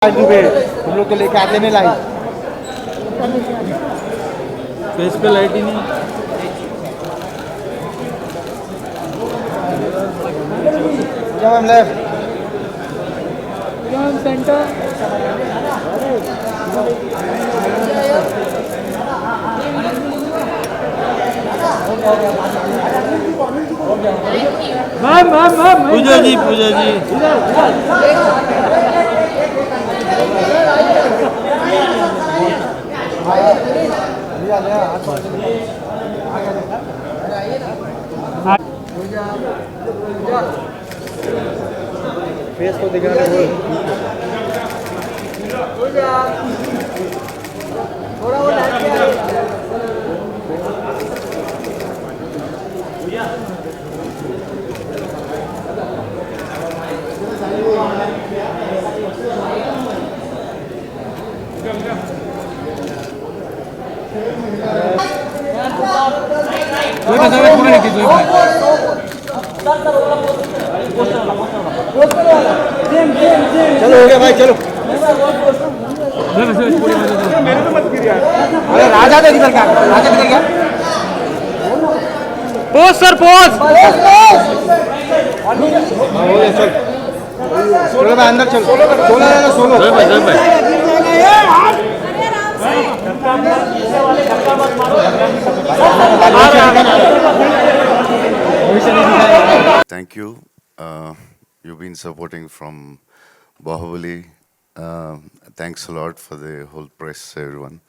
तुम लोग तो लेके आते नहीं लाइट। फेस पे लाइट ही नहीं। Ma'am left. सेंटर। मैम पूजा जी फेस को दिखाना थोड़ा वो चलो हो गया भाई चलो। मेरे तो मत गिर यार। अरे राजा तो निकल गया पोज सर पोज। चल चलो भाई अंदर चलो। सोलो भाई Thank you. You've been supporting from Bahubali. Thanks a lot for the whole press, everyone.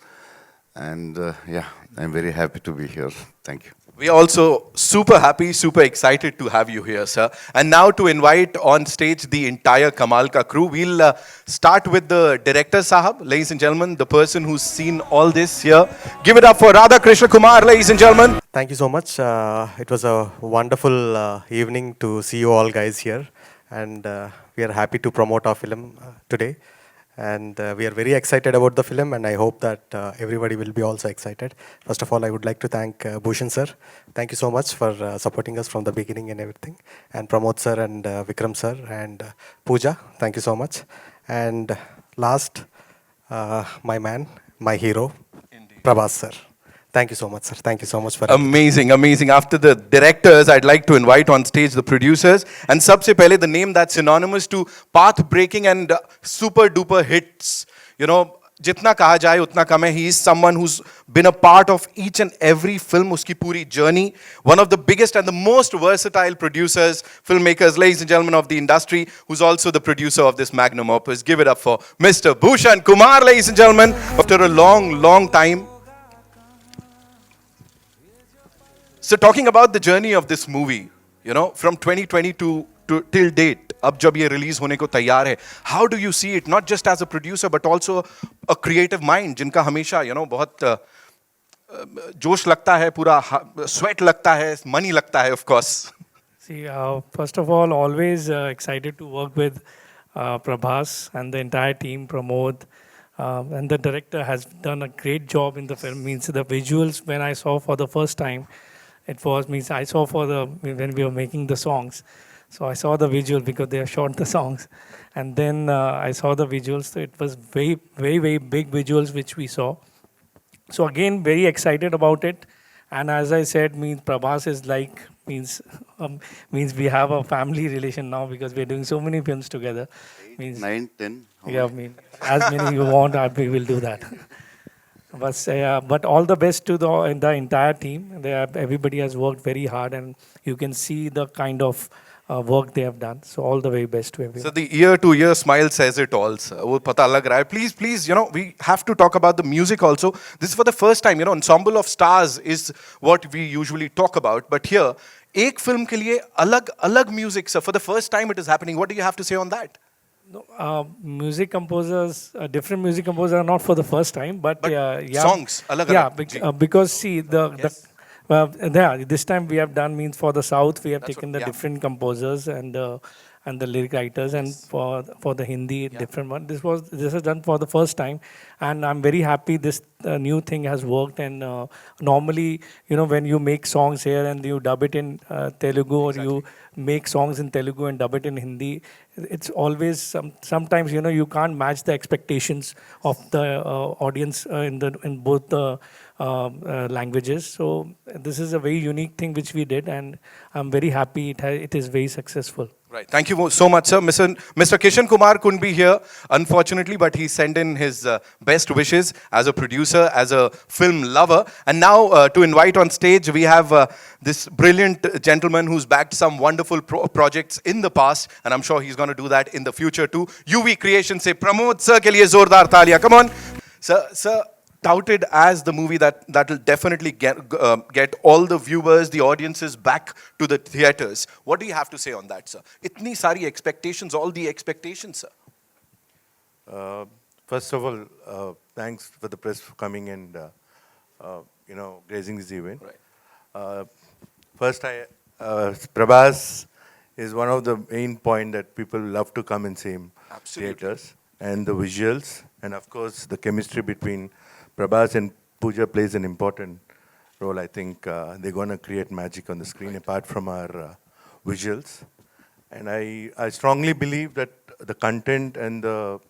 And yeah, I'm very happy to be here. Thank you. We are also super happy, super excited to have you here, sir. And now to invite on stage the entire Kamal Ka crew, we'll start with the director Sahab, ladies and gentlemen, the person who's seen all this here. Give it up for Radha Krishna Kumar, ladies and gentlemen. Thank you so much. It was a wonderful evening to see you all guys here, and we are happy to promote our film today. And we are very excited about the film, and I hope that everybody will be also excited. First of all, I would like to thank Bhushan sir. Thank you so much for supporting us from the beginning and everything. And Pramod sir and Vikram sir and Pooja, thank you so much. And last, my man, my hero, Prabhas sir. Thank you so much, sir. Thank you so much for Amazing, amazing. After the directors, I'd like to invite on stage the producers. And sabse pehle, the name that's synonymous to path-breaking and super duper hits. You know, jitna kaha jaye utna kam hai. He is someone who's been a part of each and every film, uski puri journey. One of the biggest and the most versatile producers, filmmakers, ladies and gentlemen of the industry, who's also the producer of this magnum opus. Give it up for Mr. Bhushan Kumar, ladies and gentlemen. After a long time. So talking about the journey of this movie, you know, from 2022 to till date, अब जब ये release होने को तैयार है, how do you see it, not just as a producer, but also a creative mind, जिनका हमेशा, you know, बहुत जोश लगता है, पूरा sweat लगता है, money लगता है, of course. See, first of all, always excited to work with Prabhas and the entire team, Pramod, and the director has done a great job in the film. Means the visuals, when I saw for the first time, I saw when we were making the songs. So I saw the visual because they have shot the songs. And then I saw the visuals. So it was very big visuals which we saw. So again, very excited about it. And as I said, Prabhas is like, means we have a family relation now because we're doing so many films together. 8, 9, 10. Yeah, as many you want, we will do that. But all the best to the entire team. Everybody has worked very hard, and you can see the kind of work they have done. So all the very best to everyone. So the year-to-year smile says it all, sir. वो पता लग रहा है. Please, you know, we have to talk about the music also. This is for the first time, you know, ensemble of stars is what we usually talk about. But here, एक film के लिए अलग music, sir. For the first time it is happening. What do you have to say on that? No, music composers, different music composers are not for the first time, but yeah, songs, because see this time we have done means for the South we have taken the different composers and and the lyric writers, and for the Hindi different one. This is done for the first time, and I'm very happy this new thing has worked. And normally, when you make songs here and you dub it in Telugu, or you make songs in Telugu and dub it in Hindi, it's always sometimes you can't match the expectations of the audience in both the languages. So this is a very unique thing which we did, and I'm very happy it is very successful. Right. Thank you so much, sir. Mr. Kishan Kumar couldn't be here, unfortunately, but he sent in his best wishes as a producer, as a film lover. And now to invite on stage, we have this brilliant gentleman who's backed some wonderful projects in the past, and I'm sure he's going to do that in the future too. UV Creation se Pramod sir ke liye zordar taaliyan. Come on. Sir, touted as the movie that will definitely get all the viewers, the audiences back to the theaters. What do you have to say on that, sir? Itni sari expectations, all the expectations, sir. First of all, thanks for the press for coming and gracing this event. Right. First, Prabhas is one of the main point that people love to come and see him. Absolutely. Theaters, and the visuals, and of course the chemistry between Prabhas and Pooja plays an important role. I think they're going to create magic on the screen apart from our visuals. And I strongly believe that the content and the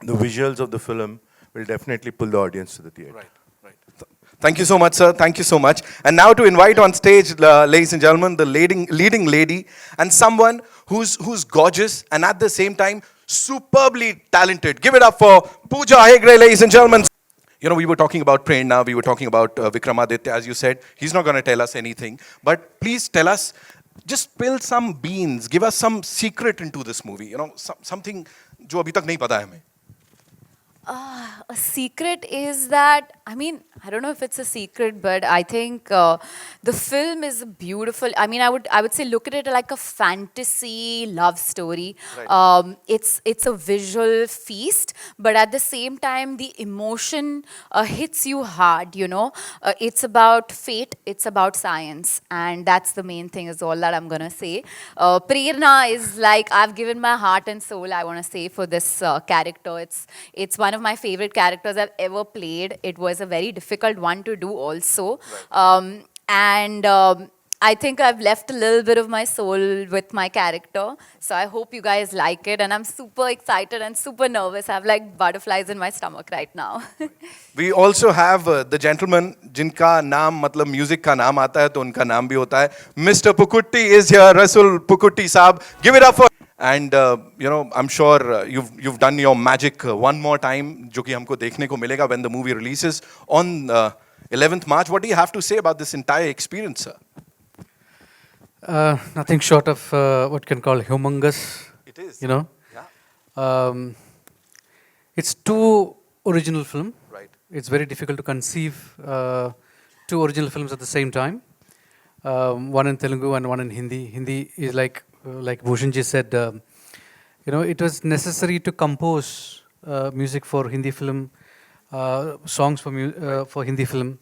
visuals of the film will definitely pull the audience to the theater. Right. Thank you so much, sir. Thank you so much. And now to invite on stage, ladies and gentlemen, the leading lady, and someone who's gorgeous and at the same time superbly talented. Give it up for Pooja Hegde, ladies and gentlemen. We were talking about Prerna, we were talking about Vikramaditya, as you said. He's not going to tell us anything. But please tell us, just spill some beans, give us some secret into this movie. Something जो अभी तक नहीं पता है हमें. A secret is that, I don't know if it's a secret, but I think the film is beautiful. I would say look at it like a fantasy love story. Right. It's a visual feast, but at the same time, the emotion hits you hard, It's about fate, it's about science, and that's the main thing is all that I'm going to say. Prerna is like, I've given my heart and soul, I want to say, for this character. It's one of my favorite characters I've ever played. It was a very difficult one to do also. Right. I think I've left a little bit of my soul with my character. So I hope you guys like it. And I'm super excited and super nervous. I have like butterflies in my stomach right now. We also have the gentleman जिनका नाम मतलब music का नाम आता है तो उनका नाम भी होता है. Mr. Pukutti is here. Rasul Pukutti साहब. Give it up for. And I'm sure you've done your magic one more time, जो कि हमको देखने को मिलेगा when the movie releases on 11th March. What do you have to say about this entire experience, sir? Nothing short of what you can call humongous. It is. Yeah. It's two original film. Right. It's very difficult to conceive two original films at the same time. One in Telugu and one in Hindi. Hindi is like Bhushanji said, it was necessary to compose music for Hindi film, songs for Hindi film.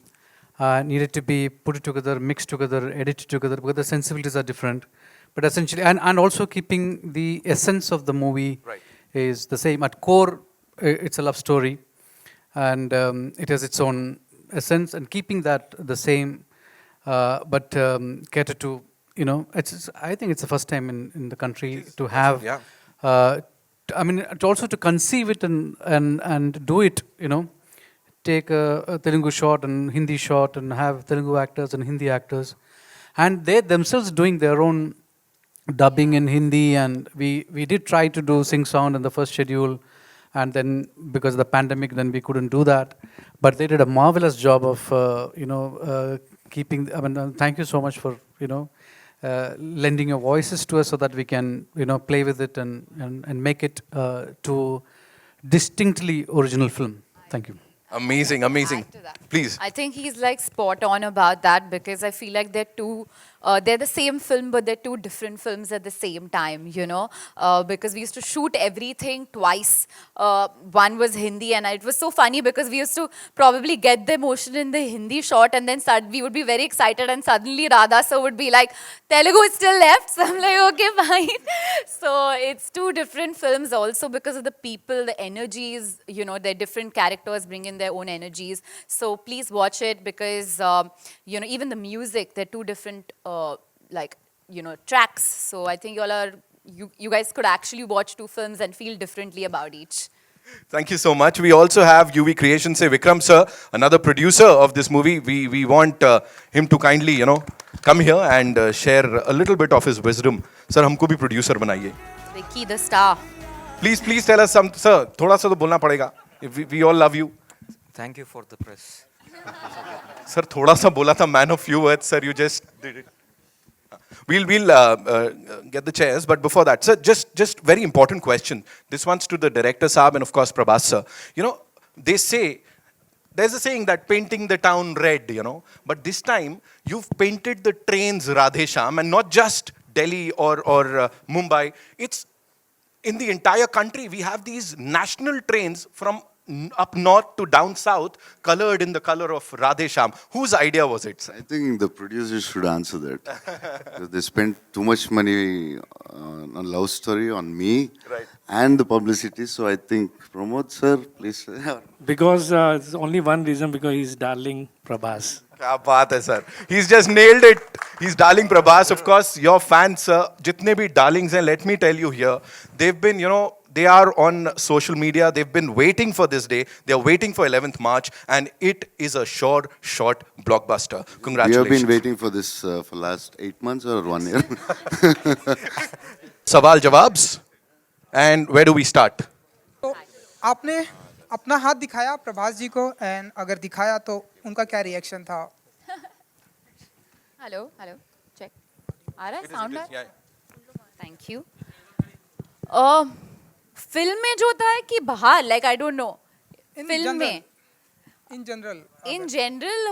Needed to be put together, mixed together, edited together, because the sensibilities are different. But essentially, and also keeping the essence of the movie is the same. At core, it's a love story, and it has its own essence, and keeping that the same, but cater to, I think it's the first time in the country to have, also to conceive it and do it, take a Telugu shot and Hindi shot and have Telugu actors and Hindi actors, and they themselves doing their own dubbing in Hindi, and we did try to do sing sound in the first schedule, and then because of the pandemic, then we couldn't do that, but they did a marvelous job of keeping. Thank you so much for lending your voices to us so that we can play with it and make it to distinctly original film. Thank you. Amazing. Add to that. Please. I think he's like spot on about that, because I feel like they're two they're the same film, but they're two different films at the same time, you know, because we used to shoot everything twice. One was Hindi, and it was so funny because we used to probably get the emotion in the Hindi shot, and then we would be very excited, and suddenly Radha sir would be like, Telugu is still left. So I'm like, okay, fine. So it's two different films also because of the people, the energies, you know, their different characters bring in their own energies. So please watch it because, you know, even the music, they're two different, like, you know, tracks. So I think you guys could actually watch two films and feel differently about each. Thank you so much. We also have UV Creations से Vikram sir, another producer of this movie. We want him to kindly, you know, come here and share a little bit of his wisdom. Sir, हमको भी producer बनाइए. Vicky, the star. Please tell us some, sir. थोड़ा सा तो बोलना पड़ेगा. We all love you. Thank you for the press. Sir, थोड़ा सा बोला था, man of few words. Sir, you just did it. We'll get the chairs, but before that, sir, just very important question. This one's to the director Saab and of course Prabhas sir. You know, they say, there's a saying that painting the town red, you know, but this time you've painted the trains Radhe Shyam, and not just Delhi or Mumbai. It's in the entire country. We have these national trains from up north to down south, colored in the color of Radhe Shyam. Whose idea was it, sir? I think the producers should answer that. Because they spent too much money on love story, on me, Right. and the publicity. So I think, Pramod sir, please. Because there's only one reason, because he's darling Prabhas. क्या बात है sir. He's just nailed it. He's darling Prabhas. Of course, your fans, sir, जितने भी darlings हैं, let me tell you here, they've been, you know, they are on social media. They've been waiting for this day. They are waiting for 11th March, and it is a short blockbuster. Congratulations. We have been waiting for this for last 8 months or 1 year. Sawal jawabs. And where do we start? तो आपने अपना हाथ दिखाया प्रभास जी को, and अगर दिखाया तो उनका क्या रिएक्शन था? Hello, check. आ रहा है sound? Thank you. फिल्म में जो होता है कि बाहर, like I don't know, film में इन जनरल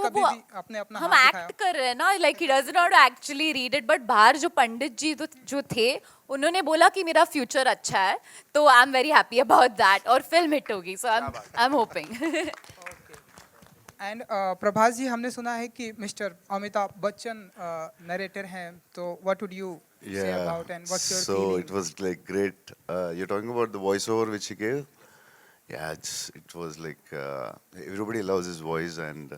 कभी वो भी आपने अपना हम हाथ एक्ट कर रहे हैं ना, like he does not actually read it, but बाहर जो पंडित जी जो थे, उन्होंने बोला कि मेरा फ्यूचर अच्छा है, तो I am very happy about that, और फिल्म हिट होगी, so I am hoping. And Prabhas ji, हमने सुना है कि मिस्टर अमिताभ बच्चन नरेटर हैं, तो what would you say about, and what's your So feeling? it was like great. You're talking about the voiceover which he gave? Yeah, it was like everybody loves his voice, and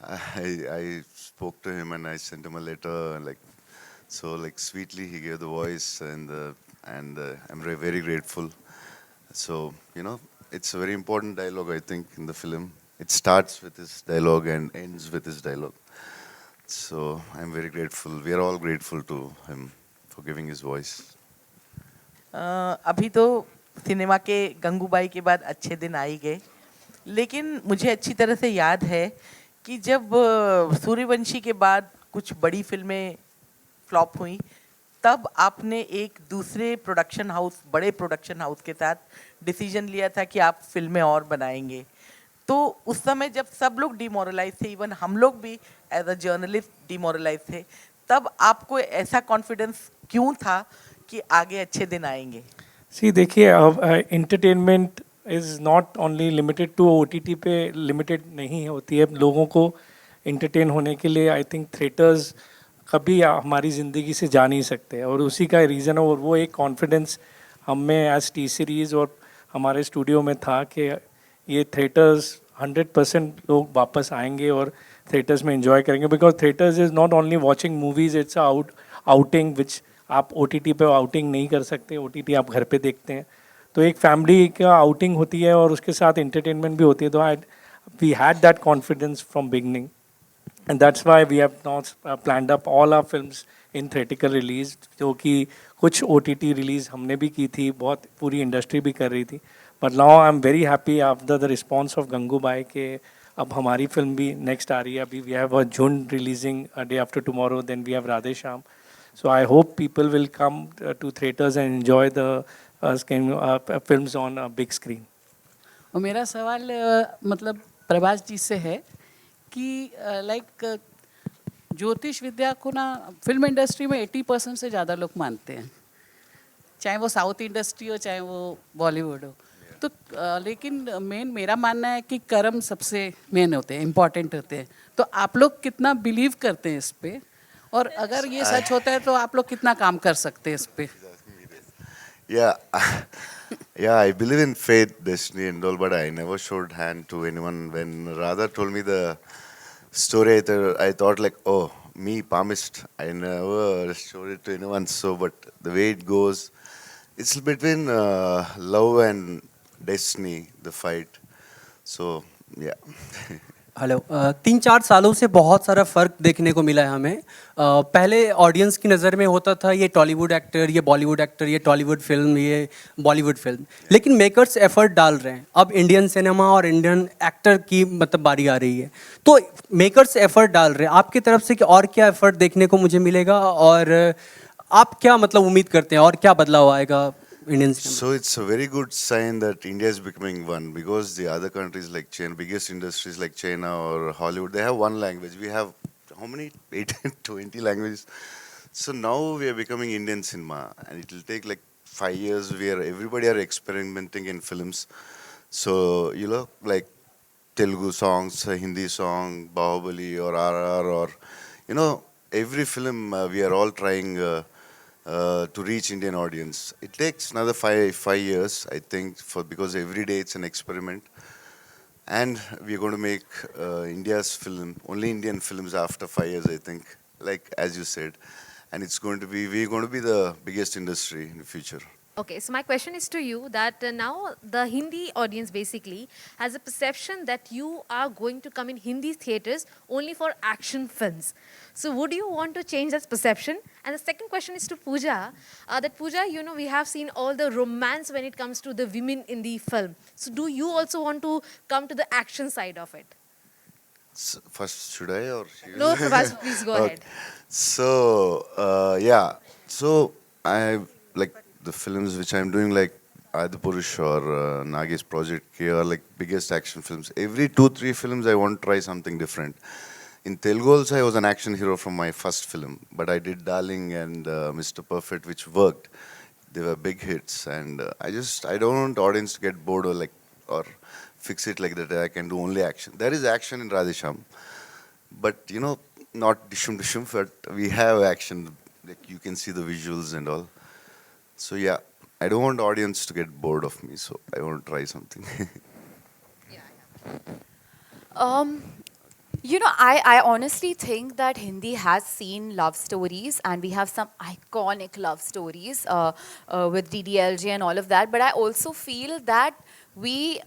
I spoke to him and I sent him a letter, and like sweetly he gave the voice, and I'm very grateful. So you know, it's a very important dialogue, I think, in the film. It starts with his dialogue and ends with his dialogue. So I'm very grateful. We are all grateful to him for giving his voice. अभी तो cinema के गंगूबाई के बाद अच्छे दिन आ ही गए, लेकिन मुझे अच्छी तरह से याद है कि जब सूर्यवंशी के बाद कुछ बड़ी फिल्में फ्लॉप हुई, तब आपने एक दूसरे प्रोडक्शन हाउस, बड़े प्रोडक्शन हाउस के साथ डिसीजन लिया था कि आप फिल्में और बनाएंगे. तो उस समय जब सब लोग डिमोरलाइज थे, इवन हम लोग भी एज अ जर्नलिस्ट डिमोरलाइज थे, तब आपको ऐसा कॉन्फिडेंस क्यों था कि आगे अच्छे दिन आएंगे? सी देखिए, entertainment is not only limited to OTT पे लिमिटेड नहीं होती है. लोगों को एंटरटेन होने के लिए आई थिंक थिएटर्स कभी हमारी ज़िंदगी से जा नहीं सकते, और उसी का रीज़न है, और वो एक कॉन्फिडेंस हम में एज टी सीरीज़ और हमारे स्टूडियो में था कि ये थिएटर्स 100% लोग वापस आएंगे और थिएटर्स में एंजॉय करेंगे, because theatres is not only watching movies, it's outing which आप OTT पे आउटिंग नहीं कर सकते. OTT आप घर पे देखते हैं, तो एक फैमिली का आउटिंग होती है और उसके साथ एंटरटेनमेंट भी होती है. तो we had that confidence from beginning, and that's why we have not planned up all our films in theatrical release, जो कि कुछ OTT रिलीज़ हमने भी की थी, बहुत पूरी इंडस्ट्री भी कर रही थी. But now I am very happy after the response of Gangubai के अब हमारी फिल्म भी नेक्स्ट आ रही है. अभी we have a Jhund releasing day after tomorrow, then we have Radhe Shyam. So I hope people will come to theaters and enjoy the films on a big screen. और मेरा सवाल मतलब प्रभास जी से है कि लाइक ज्योतिष विद्या को ना फिल्म इंडस्ट्री में 80% से ज़्यादा लोग मानते हैं, चाहे वो साउथ इंडस्ट्री हो चाहे वो बॉलीवुड हो। तो लेकिन मेन मेरा मानना है कि कर्म सबसे मेन होते हैं, इम्पॉर्टेंट होते हैं। तो आप लोग कितना बिलीव करते हैं इस पे, और अगर ये सच होता है तो आप लोग कितना काम कर सकते हैं इस पे? Yeah, yeah, I believe in fate, destiny, and all, but I never showed hand to anyone. When Radha told me the story, I thought like, oh, me, palmist. I never showed it to anyone. So, but the way it goes, it's between love and destiny, the fight. So, yeah. Hello 3-4 सालों से बहुत सारा फ़र्क देखने को मिला है हमें। पहले ऑडियंस की नज़र में होता था ये टॉलीवुड एक्टर, ये बॉलीवुड एक्टर, ये टॉलीवुड फिल्म, ये बॉलीवुड फिल्म, लेकिन मेकर्स एफर्ट डाल रहे हैं। अब इंडियन सिनेमा और इंडियन एक्टर की मतलब बारी आ रही है, तो मेकर्स एफर्ट डाल रहे हैं। आपकी तरफ से और क्या एफर्ट देखने को मुझे मिलेगा, और आप क्या मतलब उम्मीद करते हैं और क्या बदलाव आएगा Indian cinema? So it's a very good sign that India is becoming one, because the other countries like China, biggest industries like China or Hollywood, they have one language. We have how many? 18, 20 languages. So now we are becoming Indian cinema, and it will take like 5 years where everybody are experimenting in films. So you know, like Telugu songs, Hindi song, Bahubali or RR, or you know, every film we are all trying. To reach Indian audience. It takes another five years, I think, because every day it's an experiment. And we're going to make India's film, only Indian films after 5 years, I think, like as you said. And we're going to be the biggest industry in the future. Okay, so my question is to you that now the Hindi audience basically has a perception that you are going to come in Hindi theatres only for action films. So would you want to change that perception? And the second question is to Pooja, that Pooja, you know, we have seen all the romance when it comes to the women in the film. So do you also want to come to the action side of it? So first, should I or you? No, Prabhas, please go ahead. So, yeah. So, I like the films which I'm doing, like Adipurush or Nagi's project here, are like biggest action films. Every 2-3 films I want to try something different. In Telugu also I was an action hero from my first film, but I did Darling and Mr. Perfect, which worked. They were big hits, and I don't want audience to get bored or fix it like that. I can do only action. There is action in Radhe Shyam, but you know, not dishum dishum, but we have action. Like you can see the visuals and all. So yeah, I don't want audience to get bored of me, so I want to try something. You know, I honestly think that Hindi has seen love stories, and we have some iconic love stories with DDLJ and all of that. But I also feel that we,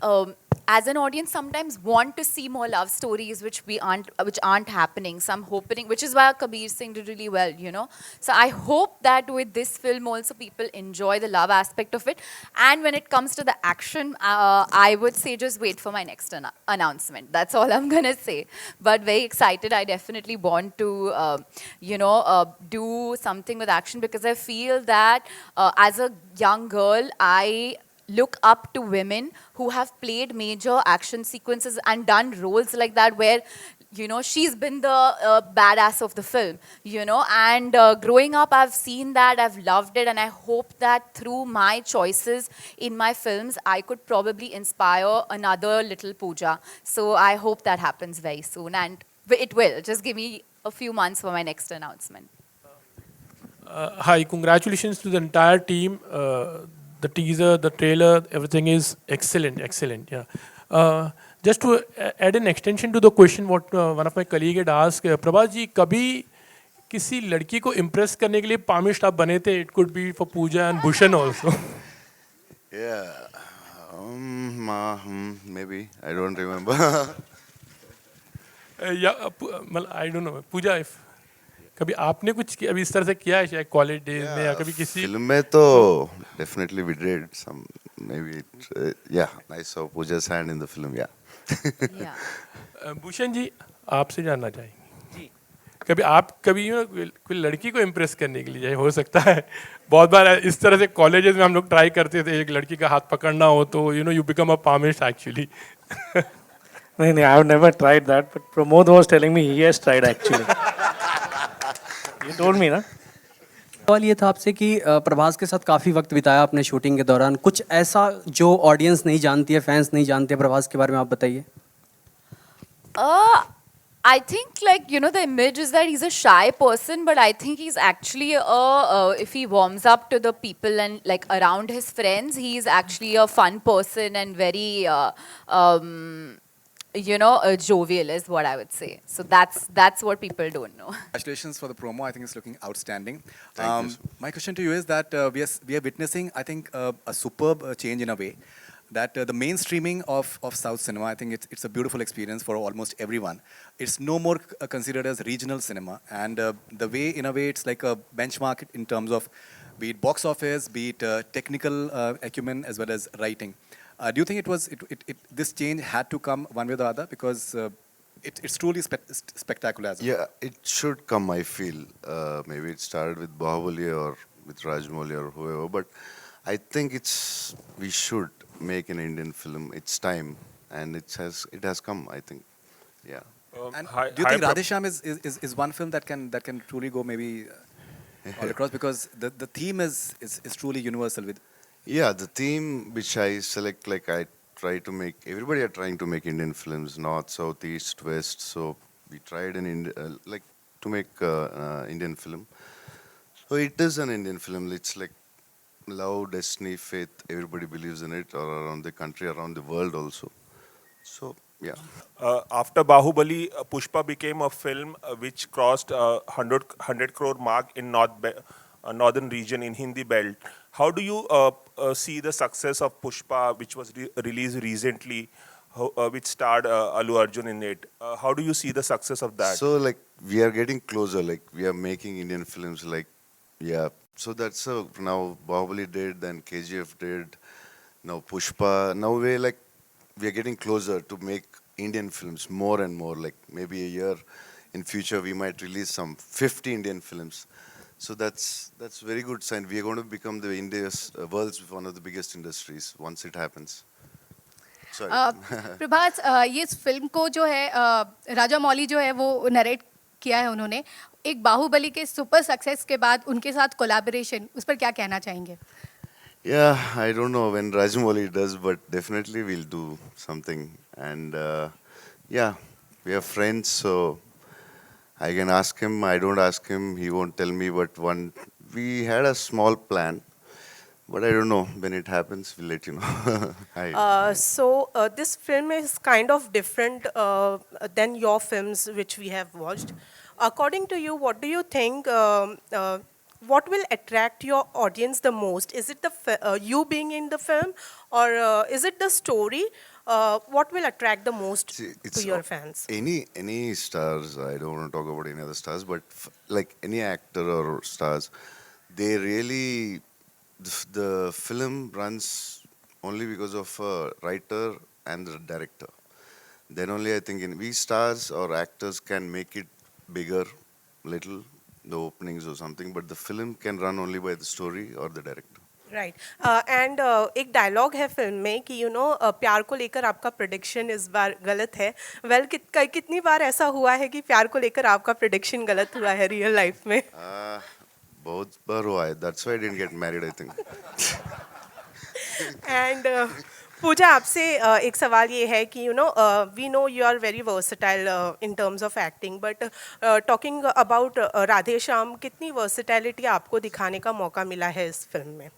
as an audience, sometimes want to see more love stories which aren't happening. Some hoping, which is why Kabir Singh did really well, you know. So I hope that with this film also people enjoy the love aspect of it. And when it comes to the action, I would say just wait for my next announcement. That's all I'm gonna say. But very excited. I definitely want to, do something with action, because I feel that as a young girl, I look up to women who have played major action sequences and done roles like that, where, you know, she's been the badass of the film, you know. And growing up, I've seen that, I've loved it, and I hope that through my choices in my films, I could probably inspire another little Pooja. So I hope that happens very soon, and it will. Just give me a few months for my next announcement. Hi, congratulations to the entire team. The teaser, the trailer, everything is excellent, yeah. Just to add an extension to the question what one of my colleague had asked, Prabhas ji, कभी किसी लड़की को impress करने के लिए palmist आप बने थे? It could be for Pooja and Bhushan also. Yeah, maybe, I don't remember. Yeah, I don't know. Pooja, if कभी आपने कुछ अभी इस तरह से किया है शायद कॉलेज डेज में या कभी किसी फिल्म में तो definitely we did some, maybe yeah, I saw Pooja's hand in the film, yeah. Bhushan ji, आपसे जानना चाहेंगे कभी आप कोई लड़की को इम्प्रेस करने के लिए जाए, हो सकता है बहुत बार इस तरह से कॉलेजेस में हम लोग ट्राई करते थे, एक लड़की का हाथ पकड़ना हो तो you become a palmist actually. नहीं, I have never tried that, but Pramod was telling me he has tried actually. You told me, ना? सवाल ये था आपसे कि प्रभास के साथ काफ़ी वक्त बिताया आपने शूटिंग के दौरान, कुछ ऐसा जो ऑडियंस नहीं जानती है, फैंस नहीं जानते, प्रभास के बारे में आप बताइए। I think, like, you know, the image is that he's a shy person, but I think he's actually if he warms up to the people and like around his friends, he's actually a fun person and very, you know, jovial is what I would say. So that's what people don't know. Congratulations for the promo. I think it's looking outstanding. Thank you. My question to you is that we are witnessing, I think, a superb change in a way. That the mainstreaming of South cinema, I think it's a beautiful experience for almost everyone. It's no more considered as regional cinema, and the way, in a way, it's like a benchmark in terms of be it box office, be it technical acumen as well as writing. Do you think this change had to come one way or the other, because it's truly spectacular as well? Yeah, it should come, I feel. Maybe it started with Bahubali or with Rajmouli or whoever, but I think we should make an Indian film. It's time, and it has come, I think. Yeah. And do you think Radhe Shyam is one film that can truly go maybe all across, because the theme is truly universal with. Yeah, the theme which I select, like I try to make, everybody are trying to make Indian films, north, south, east, west. So we tried to make Indian film. So it is an Indian film. It's like love, destiny, faith. Everybody believes in it, or around the country, around the world also. So yeah. After Bahubali, Pushpa became a film which crossed 100 crore mark in northern region in Hindi belt. How do you see the success of Pushpa, which was released recently, which starred Allu Arjun in it? How do you see the success of that? So like we are getting closer. Like we are making Indian films. Like yeah. So that's now Bahubali did, then KGF did, now Pushpa. Now we are getting closer to make Indian films more and more. Like maybe a year in future we might release some 50 Indian films. So that's very good sign. We are going to become the India's world's one of the biggest industries once it happens. Sorry. Prabhas ये इस film को जो है राजा मौली जो है वो narrate किया है उन्होंने, एक बाहुबली के सुपर सक्सेस के बाद उनके साथ कोलैबोरेशन, उस पर क्या कहना चाहेंगे? Yeah, I don't know when Rajamouli does, but definitely we'll do something. And yeah, we are friends, so I can ask him. I don't ask him, he won't tell me. But we had a small plan, but I don't know when it happens. We'll let you know. So this film is kind of different than your films which we have watched. According to you, what do you think? What will attract your audience the most? Is it you being in the film, or is it the story? What will attract the most to your fans? Any stars, I don't want to talk about any other stars, but like any actor or stars, they really, the film runs only because of a writer and the director. Then only I think we stars or actors can make it bigger, little, the openings or something, but the film can run only by the story or the director. Right. And एक dialogue है film में कि प्यार को लेकर आपका prediction इस बार गलत है. वेल कितनी बार ऐसा हुआ है कि प्यार को लेकर आपका प्रेडिक्शन गलत हुआ है रियल लाइफ में? बहुत बार हुआ है. That's why I didn't get married, I think. And पूजा, आपसे एक सवाल ये है कि we know you are very versatile in terms of acting, but talking about Radhe Shyam, कितनी versatility आपको दिखाने का मौका मिला है इस फिल्म में?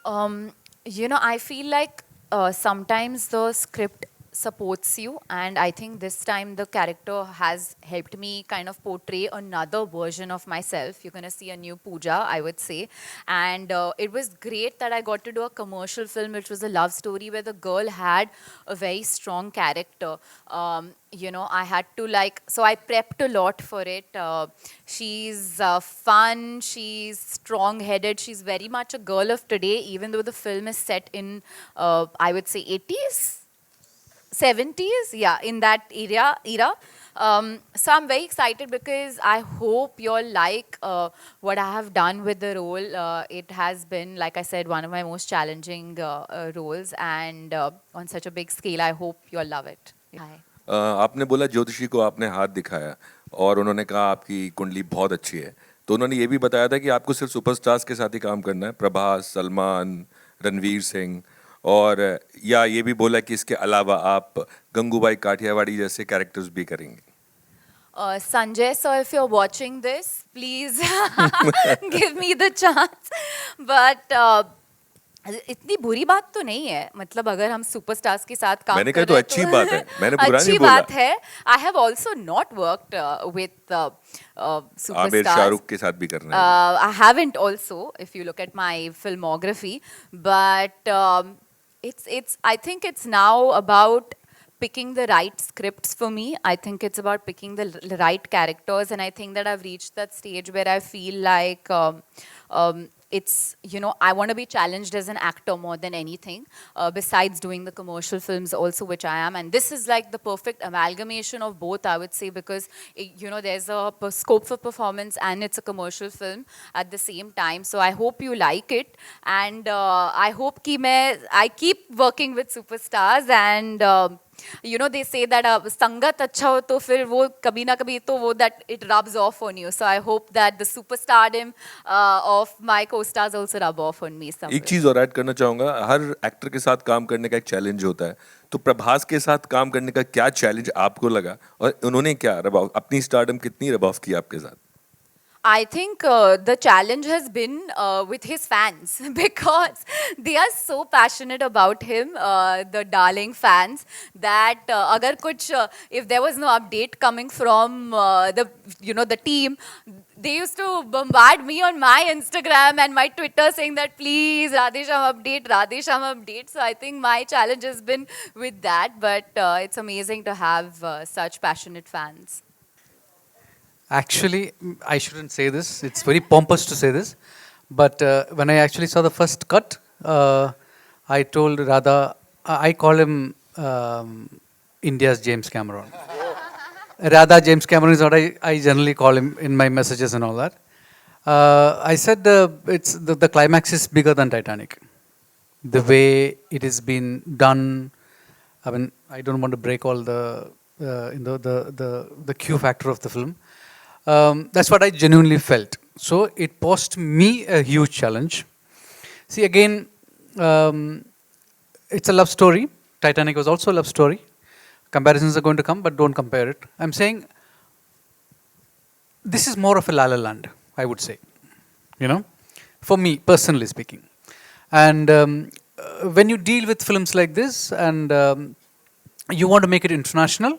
I feel like sometimes the script supports you, and I think this time the character has helped me kind of portray another version of myself. You're going to see a new Pooja, I would say. And it was great that I got to do a commercial film, which was a love story where the girl had a very strong character. I had to so I prepped a lot for it. She's fun, she's strong-headed, she's very much a girl of today, even though the film is set in, I would say, 80s? 70s, yeah, in that era. So I'm very excited because I hope you all like what I have done with the role. It has been, like I said, one of my most challenging roles, and on such a big scale. I hope you all love it. Hi. आपने बोला ज्योतिषी को आपने हाथ दिखाया, और उन्होंने कहा आपकी कुंडली बहुत अच्छी है, तो उन्होंने ये भी बताया था कि आपको सिर्फ सुपरस्टार्स के साथ ही काम करना है, प्रभास, सलमान, रणवीर सिंह, और या ये भी बोला कि इसके अलावा आप गंगूबाई काठियावाड़ी जैसे कैरेक्टर्स भी करेंगे. Sanjay sir, if you're watching this, please give me the chance. But इतनी बुरी बात तो नहीं है, मतलब अगर हम सुपरस्टार्स के साथ काम मैंने कहा तो अच्छी बात है, मैंने बुरा नहीं अच्छी बोला. बात है. I have also not worked with Aamir superstars. Shahrukh के साथ भी करना है. I haven't also, if you look at my filmography, but I think it's now about picking the right scripts for me. I think it's about picking the right characters, and I think that I've reached that stage where I feel like it's, you know, I want to be challenged as an actor more than anything, besides doing the commercial films also, which I am. And this is like the perfect amalgamation of both, I would say, because, you know, there's a scope for performance and it's a commercial film at the same time. So I hope you like it. And I hope I keep working with superstars, and you know, they say that sangat acha ho to fir wo kabhi na kabhi to wo that it rubs off on you. So I hope that the superstardom of my co-stars also rub off on me somewhere. एक चीज और add करना चाहूंगा, हर actor के साथ काम करने का एक चैलेंज होता है, तो प्रभास के साथ काम करने का क्या चैलेंज आपको लगा, और उन्होंने क्या रबाव, अपनी स्टारडम कितनी रबाव की आपके साथ? I think the challenge has been with his fans, because they are so passionate about him, the darling fans, that agar kuch, if there was no update coming from the team, they used to bombard me on my Instagram and my Twitter saying that please Radhe Shyam update. So I think my challenge has been with that, but it's amazing to have such passionate fans. Actually, I shouldn't say this. It's very pompous to say this. But when I actually saw the first cut, I told Radha, I call him India's James Cameron. Radha James Cameron is what I generally call him in my messages and all that. I said the climax is bigger than Titanic. The way it has been done, I mean, I don't want to break all the Q factor of the film. That's what I genuinely felt. So it posed me a huge challenge. See, again, it's a love story. Titanic was also a love story. Comparisons are going to come, but don't compare it. I'm saying this is more of a La La Land, I would say. You know, for me, personally speaking. And when you deal with films like this and you want to make it international,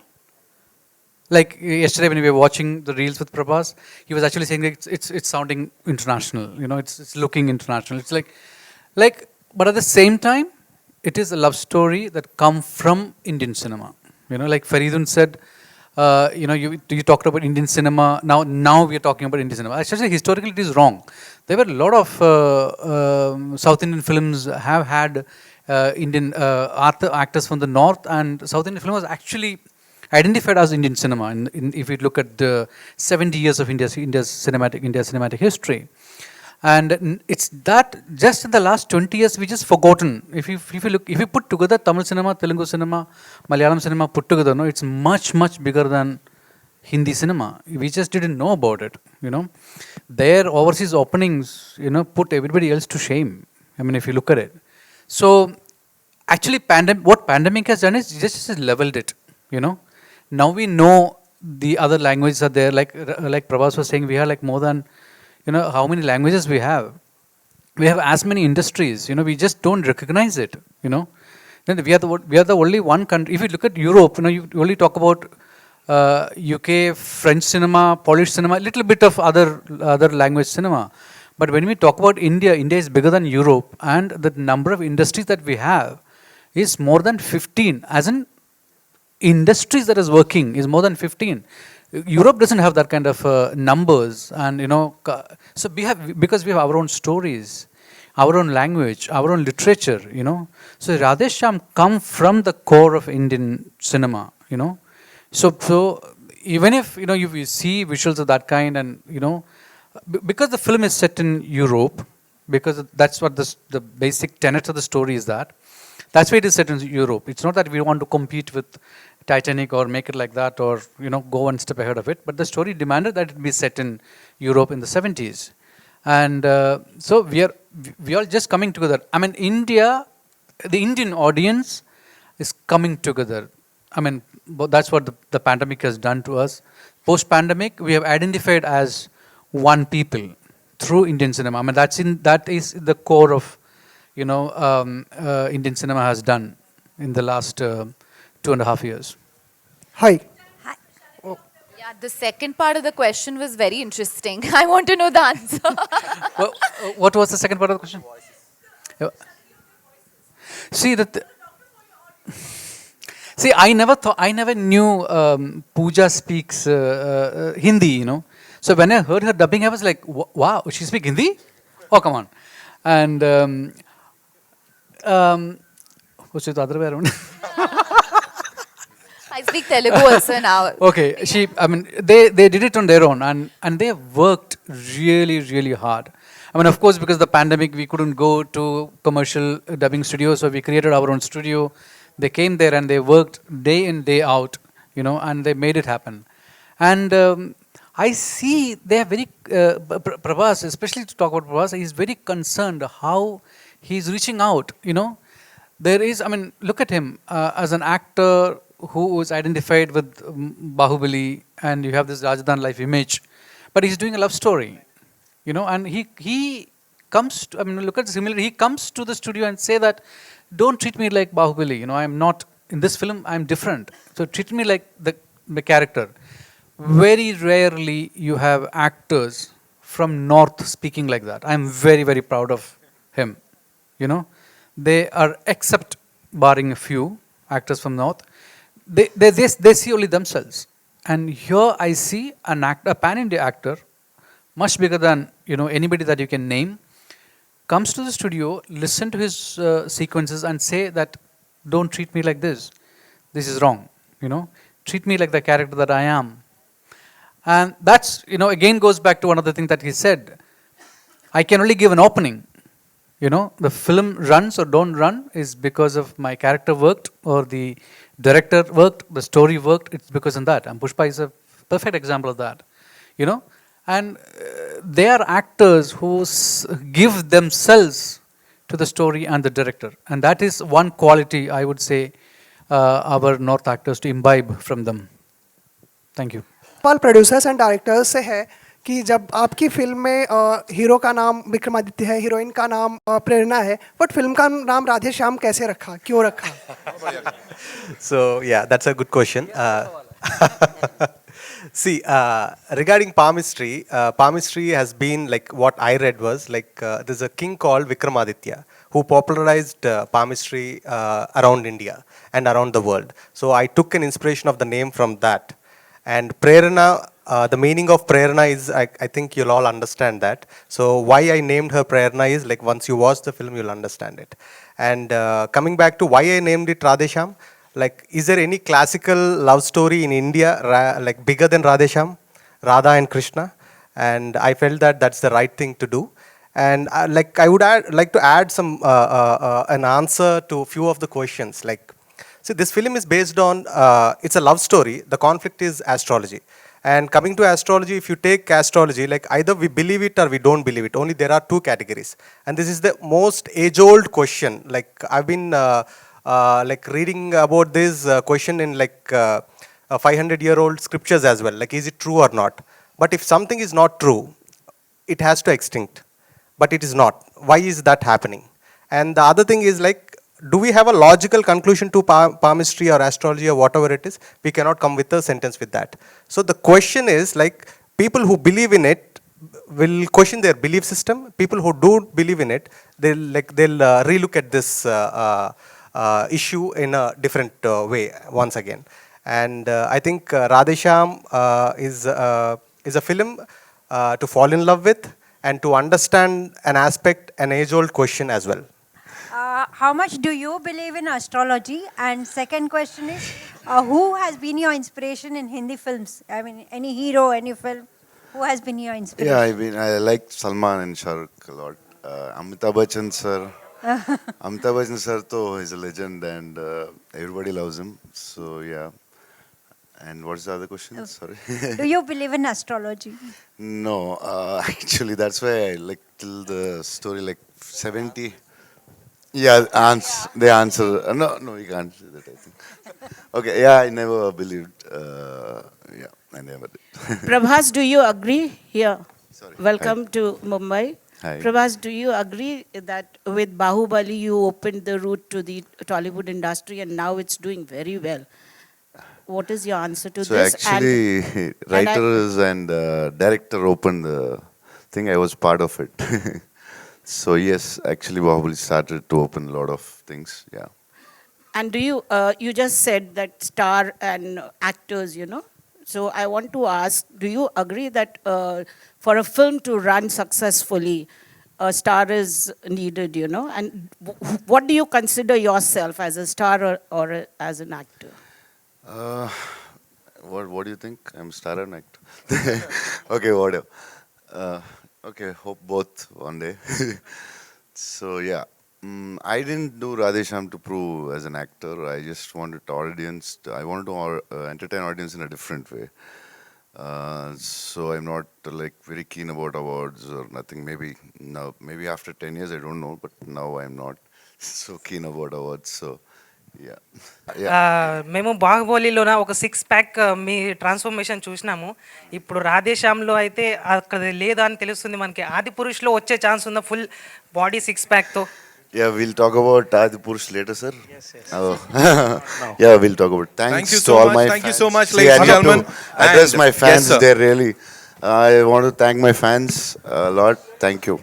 like yesterday when we were watching the reels with Prabhas, he was actually saying that it's sounding international, you know, it's looking international. It's like, but at the same time, it is a love story that comes from Indian cinema. You know, like Faridun said, you know, you talked about Indian cinema. Now we are talking about Indian cinema. Actually, historically, it is wrong. There were a lot of South Indian films have had Indian actors from the north, and South Indian film was actually identified as Indian cinema. If you look at the 70 years of India's cinematic history, and it's that just in the last 20 years we just forgotten. If you put together Tamil cinema, Telugu cinema, Malayalam cinema put together, no, it's much bigger than Hindi cinema. We just didn't know about it. You know, their overseas openings, you know, put everybody else to shame. I mean, if you look at it. So actually, what pandemic has done is just leveled it. You know. Now we know the other languages are there, like Prabhas was saying, we have like more than, you know, how many languages we have. We have as many industries, you know, we just don't recognize it, you know. We are the only one country. If you look at Europe, you know, you only talk about UK, French cinema, Polish cinema, a little bit of other language cinema. But when we talk about India, India is bigger than Europe, and the number of industries that we have is more than 15, as in industries that is working is more than 15. Europe doesn't have that kind of numbers, and you know, so because we have our own stories, our own language, our own literature, you know. So Radhe Shyam come from the core of Indian cinema, you know. So even if you know you see visuals of that kind, and you know, because the film is set in Europe, because that's what the basic tenet of the story is that. That's why it is set in Europe. It's not that we want to compete with Titanic or make it like that, or go one step ahead of it. But the story demanded that it be set in Europe in the 70s, and so we are just coming together. I mean, the Indian audience is coming together. I mean, that's what the pandemic has done to us. Post-pandemic, we have identified as one people through Indian cinema. I mean, that is the core of Indian cinema has done in the last 2.5 years. Hi. Yeah, the second part of the question was very interesting. I want to know the answer. What was the second part of the question? See, I never knew Pooja speaks Hindi, So when I heard her dubbing, I was like, wow, she speaks Hindi? Oh, come on. And what's the other way around? I speak Telugu also now. Okay, they did it on their own, and they worked really, really hard. I mean, of course, because of the pandemic, we couldn't go to commercial dubbing studios, so we created our own studio. They came there and they worked day in, day out, and they made it happen. And I see they are very, Prabhas, especially to talk about Prabhas, he's very concerned how he's reaching out, There is, look at him as an actor who was identified with Bahubali, and you have this Rajasthan life image, but he's doing a love story, and he comes to, look at the similarity, he comes to the studio and say that, don't treat me like Bahubali, I'm not, in this film, I'm different, so treat me like the character. Very rarely you have actors from North speaking like that. I'm very, very proud of him, They are, except barring a few actors from North, they see only themselves. And here I see a pan-India actor, much bigger than anybody that you can name, comes to the studio, listen to his sequences and say that, don't treat me like this. This is wrong. Treat me like the character that I am. And that's, again goes back to one of the things that he said. I can only give an opening. The film runs or don't run is because of my character worked, or the director worked, the story worked. It's because of that. And Pushpa is a perfect example of that. And they are actors who give themselves to the story and the director. And that is one quality, I would say, our North actors to imbibe from them. Thank you. सवाल producers and directors से है कि जब आपकी film में hero का नाम विक्रमादित्य है, हीरोइन का नाम प्रेरणा है, बट फिल्म का नाम राधे श्याम कैसे रखा, क्यों रखा? So yeah, that's a good question. See, regarding palmistry, palmistry has been like, what I read was like, there's a king called Vikramaditya who popularized palmistry around India and around the world. So I took an inspiration of the name from that. And Prerana, the meaning of Prerana is, I think you'll all understand that. So why I named her Prerana is like, once you watch the film, you'll understand it. And coming back to why I named it Radhe Shyam, like, is there any classical love story in India like bigger than Radhe Shyam, Radha and Krishna? And I felt that that's the right thing to do. And like, I would like to add some an answer to a few of the questions. Like, see, this film is based on, it's a love story. The conflict is astrology. And coming to astrology, if you take astrology, like either we believe it or we don't believe it. Only there are two categories. And this is the most age-old question. Like, I've been like reading about this question in like 500-year-old scriptures as well. Like, is it true or not? But if something is not true, it has to extinct. But it is not. Why is that happening? And the other thing is like, do we have a logical conclusion to palmistry or astrology or whatever it is? We cannot come with a sentence with that. So the question is like, people who believe in it will question their belief system. People who don't believe in it, they'll relook at this issue in a different way once again. And I think Radhe Shyam is a film to fall in love with and to understand an aspect, an age-old question as well. How much do you believe in astrology? And second question is, who has been your inspiration in Hindi films? I mean, any hero, any film, who has been your inspiration? Yeah, I like Salman and Shah Rukh a lot. Amitabh Bachchan sir. Amitabh Bachchan sir is a legend and everybody loves him. So yeah. And what's the other question? Sorry. Do you believe in astrology? No, actually, that's why I like till the story like 70. Yeah, they answer. No, you can't say that, I think. Okay, yeah, I never believed. Yeah, I never did. Prabhas, do you agree here? Sorry. Welcome to Mumbai. Hi. Prabhas, do you agree that with Bahubali you opened the route to the Tollywood industry and now it's doing very well? What is your answer to So this? actually, writers and director opened the thing. I was part of it. So yes, actually, Bahubali started to open a lot of things. Yeah. And do you, you just said that star and actors, you know. So I want to ask, do you agree that for a film to run successfully, a star is needed, you know? And what do you consider yourself as a star or as an actor? What do you think? I'm a star and actor. Okay, whatever. Okay, hope both one day. So yeah, I didn't do Radhe Shyam to prove as an actor. I just wanted audience. I wanted to entertain audience in a different way. So I'm not like very keen about awards or nothing. Maybe now, maybe after 10 years, I don't know. But now I'm not so keen about awards. So. మేము బాహుబలిలోన ఒక 6-pack మీ transformation చూసినాము. ఇప్పుడు రాధేశ్యామ్లో అయితే అక్కడ లేదా అని తెలుస్తుంది మనకి. ఆది పురుష్లో వచ్చే ఛాన్స్ ఉందా ఫుల్ బాడీ 6-packతో? Yeah, we'll talk about Adi Purush later, sir. Yes. Oh. Yeah, we'll talk about it. Thanks to all my fans. Thank you so much, ladies and gentlemen. Address my fans, yes, they're really. I want to thank my fans a lot. Thank you.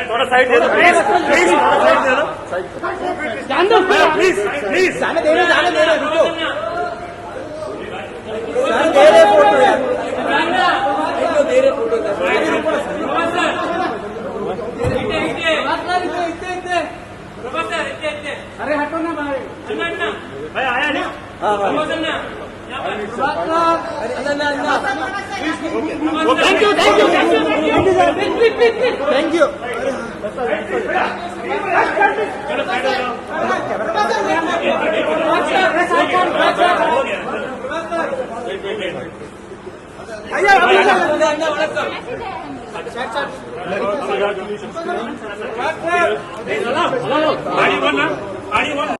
थोड़ा side दे दो please please side दे दो जान दो please please जाने दे रहे रुको जान दे रहे फोटो यार एक दे रहे फोटो अरे हटो ना भाई आया नहीं thank you thank you thank you thank you